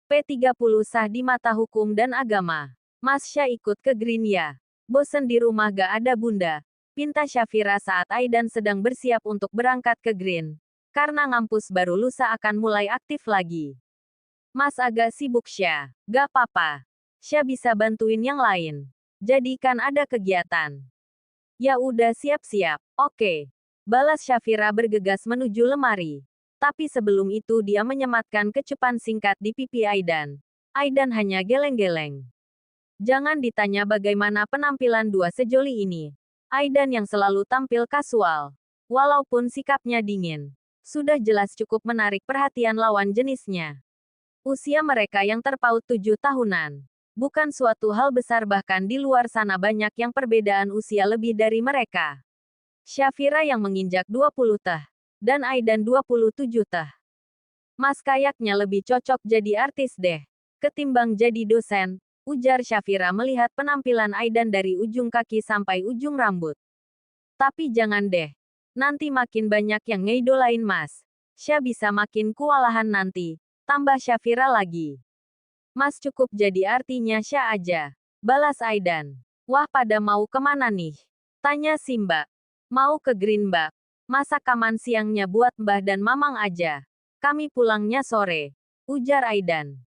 P30 sah di mata hukum dan agama. Mas Syah ikut ke Green ya. Bosen di rumah gak ada bunda. Pinta Syafira saat Aidan sedang bersiap untuk berangkat ke Green. Karena ngampus baru lusa akan mulai aktif lagi. Mas agak sibuk Syah. Gak apa-apa. Syah bisa bantuin yang lain. Jadi kan ada kegiatan. Ya udah siap-siap. Oke. Balas Syafira bergegas menuju lemari. Tapi sebelum itu dia menyematkan kecupan singkat di pipi Aidan. Aidan hanya geleng-geleng. Jangan ditanya bagaimana penampilan dua sejoli ini. Aidan yang selalu tampil kasual. Walaupun sikapnya dingin. Sudah jelas cukup menarik perhatian lawan jenisnya. Usia mereka yang terpaut 7 tahunan. Bukan suatu hal besar bahkan di luar sana banyak yang perbedaan usia lebih dari mereka. Syafira yang menginjak 20 tah. Dan Aidan 27 tah. Mas kayaknya lebih cocok jadi artis deh. Ketimbang jadi dosen, ujar Syafira melihat penampilan Aidan dari ujung kaki sampai ujung rambut. Tapi jangan deh. Nanti makin banyak yang ngeidolain Mas. Syah bisa makin kewalahan nanti. Tambah Syafira lagi. Mas cukup jadi artinya Syah aja. Balas Aidan. Wah pada mau kemana nih? Tanya si Mbak. Mau ke Green Mbak. Masak kaman siangnya buat Mbah dan Mamang aja. Kami pulangnya sore. Ujar Aidan.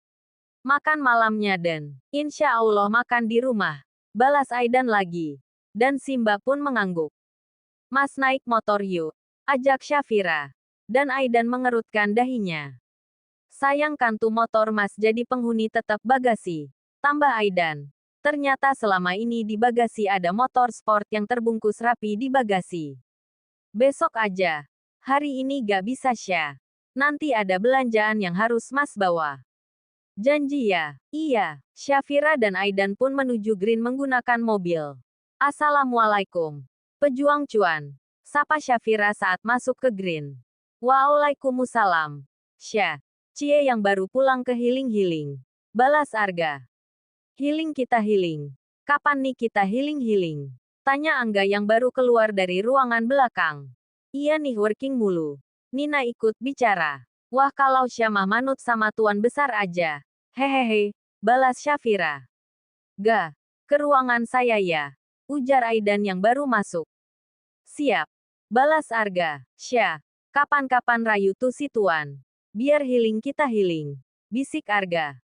Makan malamnya dan, insya Allah makan di rumah. Balas Aidan lagi. Dan si Mbak pun mengangguk. Mas naik motor yuk. Ajak Syafira. Dan Aidan mengerutkan dahinya. Sayang kan tuh motor Mas jadi penghuni tetap bagasi. Tambah Aidan. Ternyata selama ini di bagasi ada motor sport yang terbungkus rapi di bagasi. Besok aja. Hari ini gak bisa Syah. Nanti ada belanjaan yang harus Mas bawa. Janji ya? Iya. Syafira dan Aidan pun menuju Green menggunakan mobil. Assalamualaikum. Pejuang cuan. Sapa Syafira saat masuk ke Green. Waalaikumsalam. Syah. Cie yang baru pulang ke healing-healing. Balas Arga. Healing kita healing. Kapan nih kita healing-healing? Tanya Angga yang baru keluar dari ruangan belakang. Iya nih working mulu. Nina ikut bicara. Wah kalau Syah mah manut sama tuan besar aja. Hehehe, balas Syafira. Ga, ke ruangan saya ya. Ujar Aidan yang baru masuk. Siap. Balas Arga. Syah, kapan-kapan rayu tuh si tuan. Biar healing kita healing. Bisik Arga.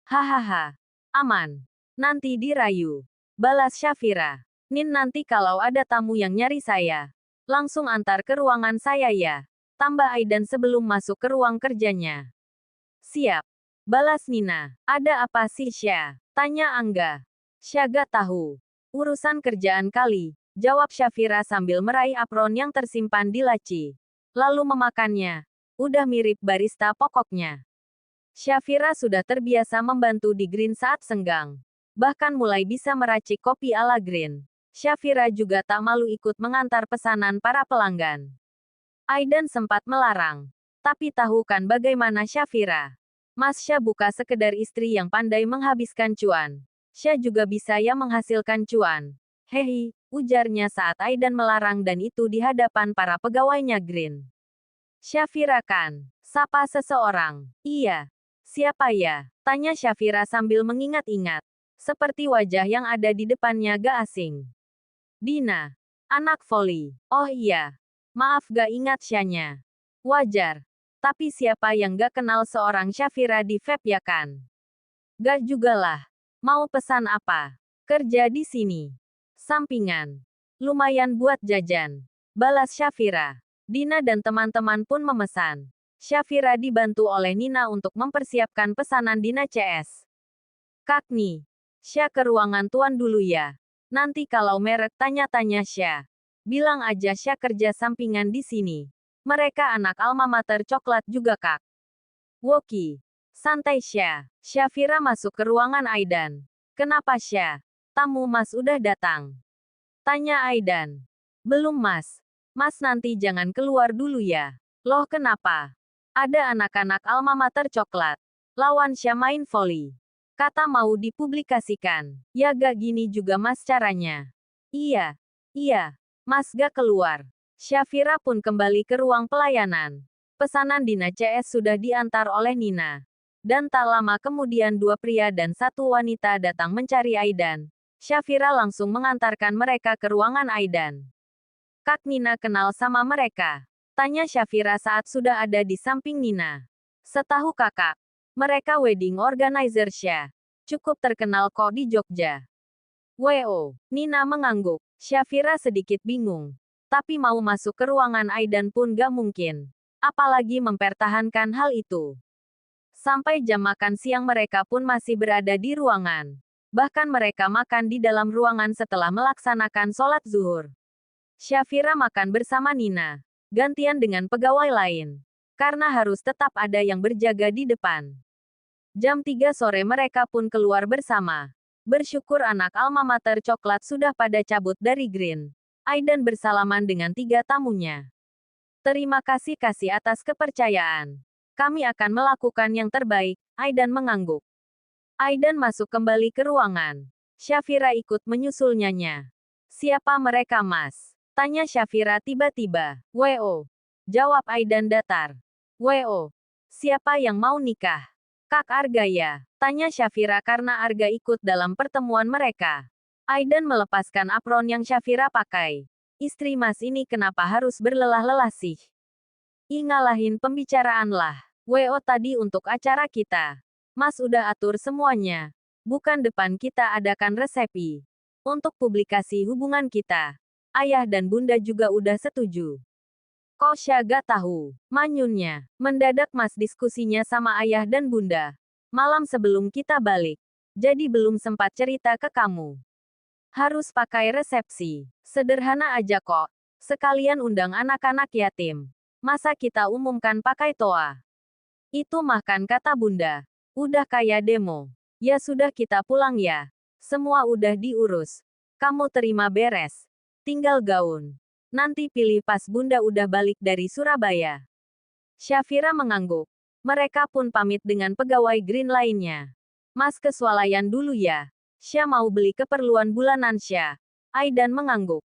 Hahaha. Aman. Nanti dirayu. Balas Syafira. Nin nanti kalau ada tamu yang nyari saya, langsung antar ke ruangan saya ya. Tambah Aidan sebelum masuk ke ruang kerjanya. Siap. Balas Nina. Ada apa sih Syah? Tanya Angga. Syah gak tahu. Urusan kerjaan kali. Jawab Syafira sambil meraih apron yang tersimpan di laci. Lalu memakannya. Udah mirip barista pokoknya. Syafira sudah terbiasa membantu di Green saat senggang. Bahkan mulai bisa meracik kopi ala Green. Syafira juga tak malu ikut mengantar pesanan para pelanggan. Aidan sempat melarang. Tapi tahu kan bagaimana Syafira. Mas Syah buka sekedar istri yang pandai menghabiskan cuan. Syah juga bisa ya menghasilkan cuan. Hehi, ujarnya saat Aidan melarang dan itu di hadapan para pegawainya Green. Syafira kan? Sapa seseorang. Iya. Siapa ya? Tanya Syafira sambil mengingat-ingat. Seperti wajah yang ada di depannya gak asing. Dina. Anak voli. Oh iya. Maaf gak ingat Syahnya. Wajar. Tapi siapa yang gak kenal seorang Syafira di vape ya kan? Gak jugalah. Mau pesan apa? Kerja di sini. Sampingan. Lumayan buat jajan. Balas Syafira. Dina dan teman-teman pun memesan. Syafira dibantu oleh Nina untuk mempersiapkan pesanan Dina CS. Kakni. Syah ke ruangan tuan dulu ya. Nanti kalau merek tanya-tanya Syah. Bilang aja Syah kerja sampingan di sini. Mereka anak alma mater coklat juga kak. Woki. Santai Syah. Syafira masuk ke ruangan Aidan. Kenapa Syah? Tamu Mas udah datang. Tanya Aidan. Belum Mas. Mas nanti jangan keluar dulu ya. Loh kenapa? Ada anak-anak alma mater coklat. Lawan Syah main voli. Kata mau dipublikasikan. Ya gak gini juga Mas caranya. Iya. Iya. Mas gak keluar. Syafira pun kembali ke ruang pelayanan. Pesanan Dina CS sudah diantar oleh Nina. Dan tak lama kemudian dua pria dan satu wanita datang mencari Aidan. Shafira langsung mengantarkan mereka ke ruangan Aidan. Kak Nina kenal sama mereka? Tanya Shafira saat sudah ada di samping Nina. Setahu kakak, mereka wedding organizer Sya. Cukup terkenal kok di Jogja. WO, Nina mengangguk. Shafira sedikit bingung. Tapi mau masuk ke ruangan Aidan pun gak mungkin. Apalagi mempertahankan hal itu. Sampai jam makan siang mereka pun masih berada di ruangan. Bahkan mereka makan di dalam ruangan setelah melaksanakan sholat zuhur. Shafira makan bersama Nina. Gantian dengan pegawai lain. Karena harus tetap ada yang berjaga di depan. Jam 3 sore mereka pun keluar bersama. Bersyukur anak alma mater coklat sudah pada cabut dari Green. Aidan bersalaman dengan 3 tamunya. Terima kasih atas kepercayaan. Kami akan melakukan yang terbaik, Aidan mengangguk. Aidan masuk kembali ke ruangan. Shafira ikut menyusulnya. Siapa mereka, Mas? Tanya Shafira tiba-tiba. WO. Jawab Aidan datar. WO. Siapa yang mau nikah? Kak Arga ya? Tanya Shafira karena Arga ikut dalam pertemuan mereka. Aidan melepaskan apron yang Shafira pakai. Istri Mas ini kenapa harus berlelah-lelah sih? Ngalahin pembicaraan lah. WO tadi untuk acara kita. Mas udah atur semuanya. Bukan depan kita adakan resepi. Untuk publikasi hubungan kita. Ayah dan bunda juga udah setuju. Kok Sya gak tahu? Manyunnya. Mendadak Mas diskusinya sama ayah dan bunda. Malam sebelum kita balik. Jadi belum sempat cerita ke kamu. Harus pakai resepsi. Sederhana aja kok. Sekalian undang anak-anak yatim. Masa kita umumkan pakai toa? Itu mah kan kata bunda. Udah kayak demo. Ya sudah kita pulang ya. Semua udah diurus. Kamu terima beres. Tinggal gaun. Nanti pilih pas bunda udah balik dari Surabaya. Shafira mengangguk. Mereka pun pamit dengan pegawai Green lainnya. Mas ke swalayan dulu ya. Sya mau beli keperluan bulanan Sya. Aidan mengangguk.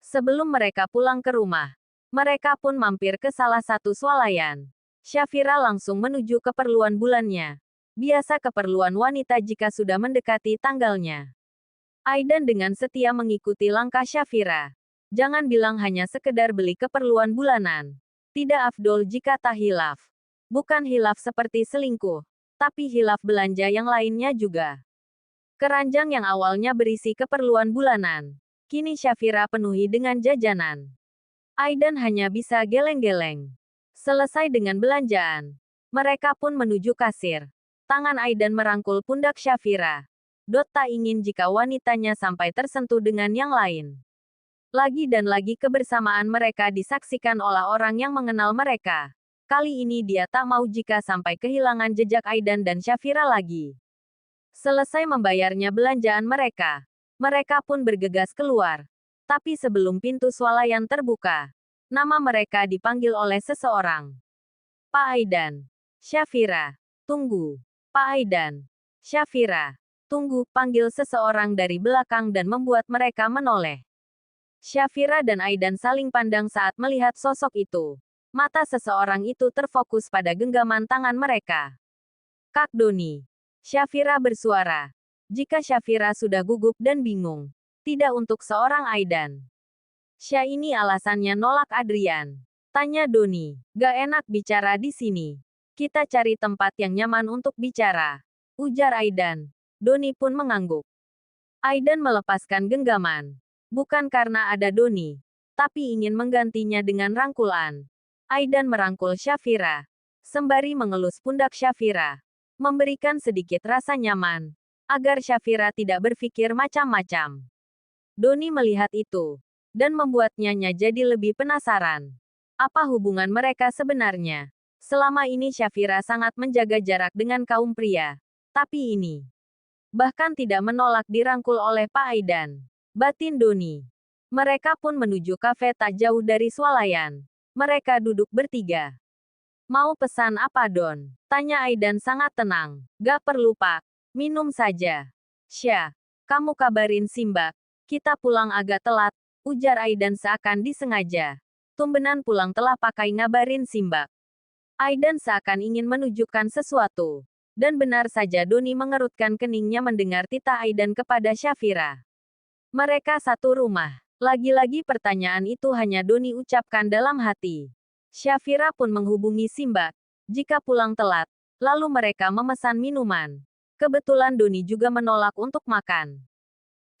Sebelum mereka pulang ke rumah, mereka pun mampir ke salah satu swalayan. Shafira langsung menuju keperluan bulannya. Biasa keperluan wanita jika sudah mendekati tanggalnya. Aidan dengan setia mengikuti langkah Shafira. Jangan bilang hanya sekedar beli keperluan bulanan. Tidak afdol jika tak hilaf. Bukan hilaf seperti selingkuh, tapi hilaf belanja yang lainnya juga. Keranjang yang awalnya berisi keperluan bulanan, kini Shafira penuhi dengan jajanan. Aidan hanya bisa geleng-geleng. Selesai dengan belanjaan, mereka pun menuju kasir. Tangan Aidan merangkul pundak Shafira. Dot tak ingin jika wanitanya sampai tersentuh dengan yang lain. Lagi dan lagi kebersamaan mereka disaksikan oleh orang yang mengenal mereka. Kali ini dia tak mau jika sampai kehilangan jejak Aidan dan Shafira lagi. Selesai membayarnya belanjaan mereka. Mereka pun bergegas keluar. Tapi sebelum pintu swalayan terbuka, nama mereka dipanggil oleh seseorang. Pak Aidan. Shafira. Tunggu. Pak Aidan. Shafira. Tunggu, panggil seseorang dari belakang dan membuat mereka menoleh. Shafira dan Aidan saling pandang saat melihat sosok itu. Mata seseorang itu terfokus pada genggaman tangan mereka. Kak Doni. Shafira bersuara. Jika Shafira sudah gugup dan bingung. Tidak untuk seorang Aidan. Sya ini alasannya nolak Adrian. Tanya Doni. Gak enak bicara di sini. Kita cari tempat yang nyaman untuk bicara. Ujar Aidan. Doni pun mengangguk. Aidan melepaskan genggaman. Bukan karena ada Doni, tapi ingin menggantinya dengan rangkulan. Aidan merangkul Shafira, sembari mengelus pundak Shafira, memberikan sedikit rasa nyaman, agar Shafira tidak berpikir macam-macam. Doni melihat itu, dan membuatnya jadi lebih penasaran. Apa hubungan mereka sebenarnya? Selama ini Shafira sangat menjaga jarak dengan kaum pria, tapi ini bahkan tidak menolak dirangkul oleh Pak Aidan. Batin Doni. Mereka pun menuju kafe tak jauh dari swalayan. Mereka duduk bertiga. Mau pesan apa Don? Tanya Aidan sangat tenang. Gak perlu Pak. Minum saja. Sya. Kamu kabarin Simbak. Kita pulang agak telat. Ujar Aidan seakan disengaja. Tumbenan pulang telah pakai ngabarin Simbak. Aidan seakan ingin menunjukkan sesuatu. Dan benar saja Doni mengerutkan keningnya mendengar titah Aidan kepada Shafira. Mereka satu rumah. Lagi-lagi pertanyaan itu hanya Doni ucapkan dalam hati. Shafira pun menghubungi Simbak. Jika pulang telat, lalu mereka memesan minuman. Kebetulan Doni juga menolak untuk makan.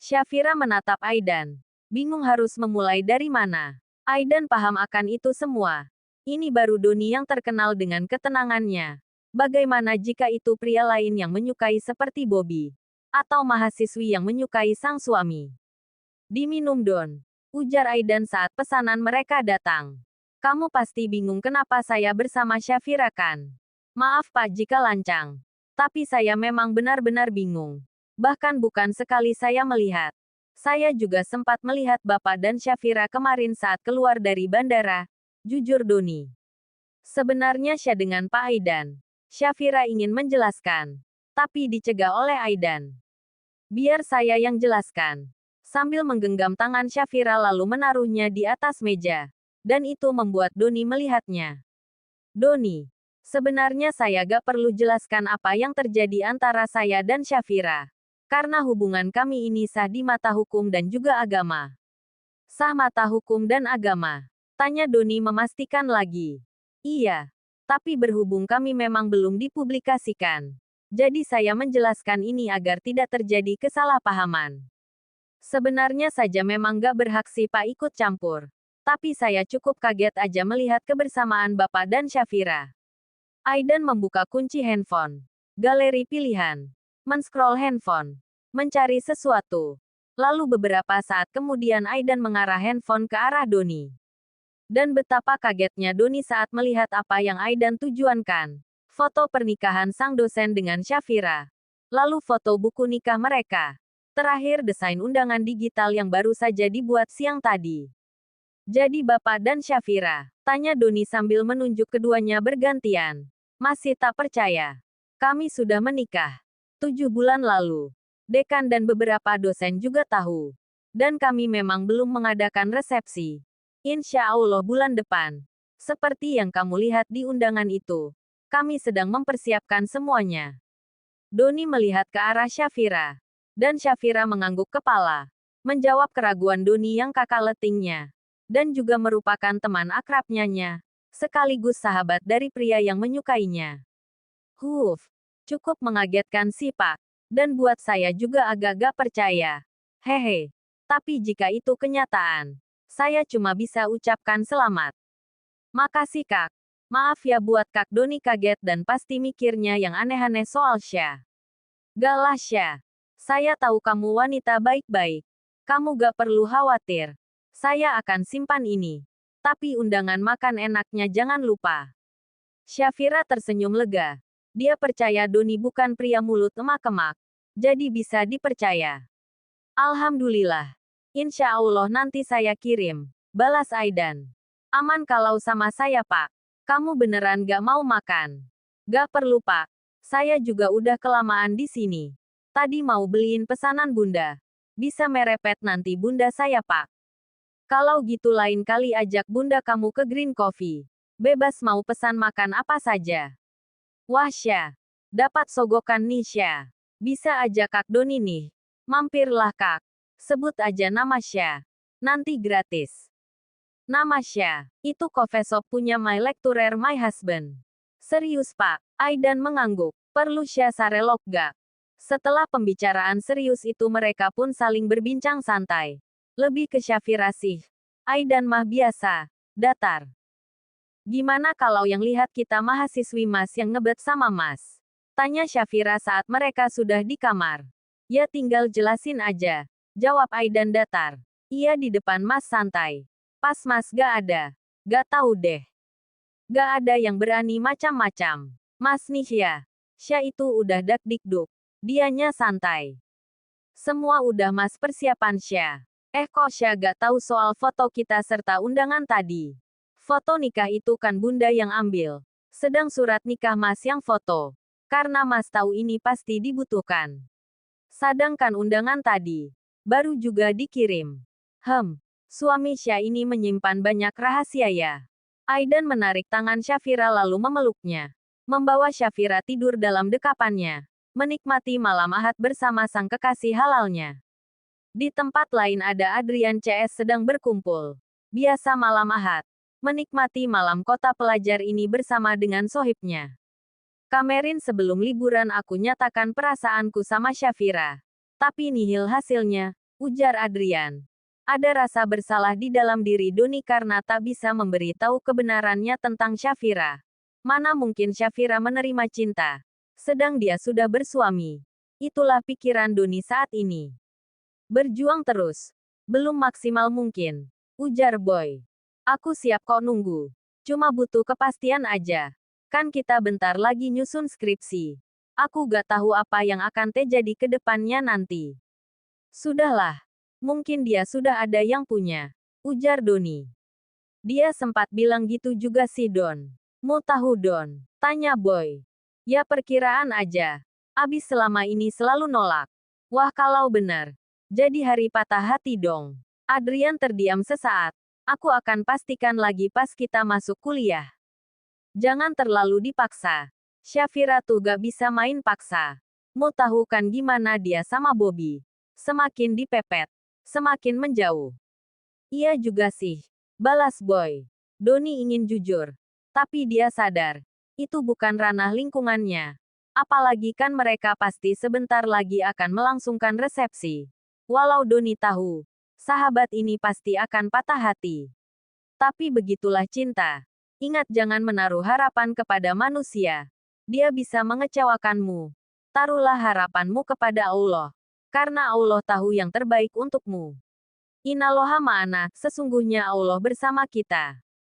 Shafira menatap Aidan. Bingung harus memulai dari mana. Aidan paham akan itu semua. Ini baru Doni yang terkenal dengan ketenangannya. Bagaimana jika itu pria lain yang menyukai seperti Bobby? Atau mahasiswi yang menyukai sang suami? Diminum Don. Ujar Aidan saat pesanan mereka datang. Kamu pasti bingung kenapa saya bersama Shafira kan? Maaf Pak jika lancang. Tapi saya memang benar-benar bingung. Bahkan bukan sekali saya melihat. Saya juga sempat melihat Bapak dan Shafira kemarin saat keluar dari bandara. Jujur Doni. Sebenarnya Syah dengan Pak Aidan. Shafira ingin menjelaskan. Tapi dicegah oleh Aidan. Biar saya yang jelaskan. Sambil menggenggam tangan Shafira lalu menaruhnya di atas meja. Dan itu membuat Doni melihatnya. Doni. Sebenarnya saya gak perlu jelaskan apa yang terjadi antara saya dan Shafira. Karena hubungan kami ini sah di mata hukum dan juga agama. Sah mata hukum dan agama. Tanya Doni memastikan lagi. Iya. Tapi berhubung kami memang belum dipublikasikan. Jadi saya menjelaskan ini agar tidak terjadi kesalahpahaman. Sebenarnya saja memang gak berhak sih Pak ikut campur. Tapi saya cukup kaget aja melihat kebersamaan Bapak dan Shafira. Aidan membuka kunci handphone. Galeri pilihan. Men-scroll handphone. Mencari sesuatu. Lalu beberapa saat kemudian Aidan mengarah handphone ke arah Doni. Dan betapa kagetnya Doni saat melihat apa yang Aidan tujuankan. Foto pernikahan sang dosen dengan Shafira. Lalu foto buku nikah mereka. Terakhir desain undangan digital yang baru saja dibuat siang tadi. Jadi Bapak dan Shafira? Tanya Doni sambil menunjuk keduanya bergantian. Masih tak percaya. Kami sudah menikah. 7 bulan lalu. Dekan dan beberapa dosen juga tahu. Dan kami memang belum mengadakan resepsi. Insya Allah bulan depan. Seperti yang kamu lihat di undangan itu. Kami sedang mempersiapkan semuanya. Doni melihat ke arah Shafira. Dan Shafira mengangguk kepala. Menjawab keraguan Doni yang kakak letingnya. Dan juga merupakan teman akrabnya. Sekaligus sahabat dari pria yang menyukainya. Cukup mengagetkan si Pak. Dan buat saya juga agak-agak percaya. Hehe. Tapi jika itu kenyataan, saya cuma bisa ucapkan selamat. Makasih Kak. Maaf ya buat Kak Doni kaget dan pasti mikirnya yang aneh-aneh soal Syah. Galah Syah. Saya tahu kamu wanita baik-baik. Kamu gak perlu khawatir. Saya akan simpan ini. Tapi undangan makan enaknya jangan lupa. Shafira tersenyum lega. Dia percaya Doni bukan pria mulut emak-emak. Jadi bisa dipercaya. Alhamdulillah. Insya Allah nanti saya kirim. Balas Aidan. Aman kalau sama saya Pak. Kamu beneran gak mau makan? Gak perlu Pak. Saya juga udah kelamaan di sini. Tadi mau beliin pesanan Bunda. Bisa merepet nanti Bunda saya Pak. Kalau gitu lain kali ajak Bunda kamu ke Green Coffee. Bebas mau pesan makan apa saja. Wah Syah. Dapat sogokan nih Syah. Bisa aja Kak Doni nih. Mampirlah Kak. Sebut aja nama Syah. Nanti gratis. Nama Syah. Itu coffee shop punya my lecturer my husband. Serius Pak. Aidan mengangguk. Perlu Syah sarelok gak? Setelah pembicaraan serius itu mereka pun saling berbincang santai. Lebih ke Shafira sih. Aidan mah biasa. Datar. Gimana kalau yang lihat kita mahasiswi Mas yang ngebet sama Mas? Tanya Shafira saat mereka sudah di kamar. Ya tinggal jelasin aja. Jawab Aidan datar. Iya di depan Mas santai. Pas Mas gak ada. Gak tahu deh. Gak ada yang berani macam-macam. Mas nih ya. Syah itu udah dak-dikduk. Dianya santai. Semua udah Mas persiapan Syah. Kok Syah gak tahu soal foto kita serta undangan tadi? Foto nikah itu kan Bunda yang ambil. Sedang surat nikah Mas yang foto. Karena Mas tahu ini pasti dibutuhkan. Sedangkan undangan tadi. Baru juga dikirim. Suami Syah ini menyimpan banyak rahasia ya. Aidan menarik tangan Syafira lalu memeluknya. Membawa Syafira tidur dalam dekapannya. Menikmati malam Ahad bersama sang kekasih halalnya. Di tempat lain ada Adrian CS sedang berkumpul. Biasa malam Ahad. Menikmati malam kota pelajar ini bersama dengan sohibnya. Kamerin, sebelum liburan aku nyatakan perasaanku sama Syafira. Tapi nihil hasilnya, ujar Adrian. Ada rasa bersalah di dalam diri Doni karena tak bisa memberi tahu kebenarannya tentang Syafira. Mana mungkin Syafira menerima cinta, sedang dia sudah bersuami. Itulah pikiran Doni saat ini. Berjuang terus. Belum maksimal mungkin, ujar Boy. Aku siap kok nunggu. Cuma butuh kepastian aja. Kan kita bentar lagi nyusun skripsi. Aku gak tahu apa yang akan terjadi ke depannya nanti. Sudahlah. Mungkin dia sudah ada yang punya, ujar Doni. Dia sempat bilang gitu juga si Don. Mau tahu Don? Tanya Boy. Ya perkiraan aja. Abis selama ini selalu nolak. Wah kalau benar. Jadi hari patah hati dong. Adrian terdiam sesaat. Aku akan pastikan lagi pas kita masuk kuliah. Jangan terlalu dipaksa. Syafira tuh gak bisa main paksa. Mau tahu kan gimana dia sama Bobby? Semakin dipepet, semakin menjauh. Iya juga sih, balas Boy. Doni ingin jujur. Tapi dia sadar, itu bukan ranah lingkungannya. Apalagi kan mereka pasti sebentar lagi akan melangsungkan resepsi. Walau Doni tahu, sahabat ini pasti akan patah hati. Tapi begitulah cinta. Ingat jangan menaruh harapan kepada manusia. Dia bisa mengecewakanmu. Taruhlah harapanmu kepada Allah. Karena Allah tahu yang terbaik untukmu. Inaloha ma'ana, sesungguhnya Allah bersama kita.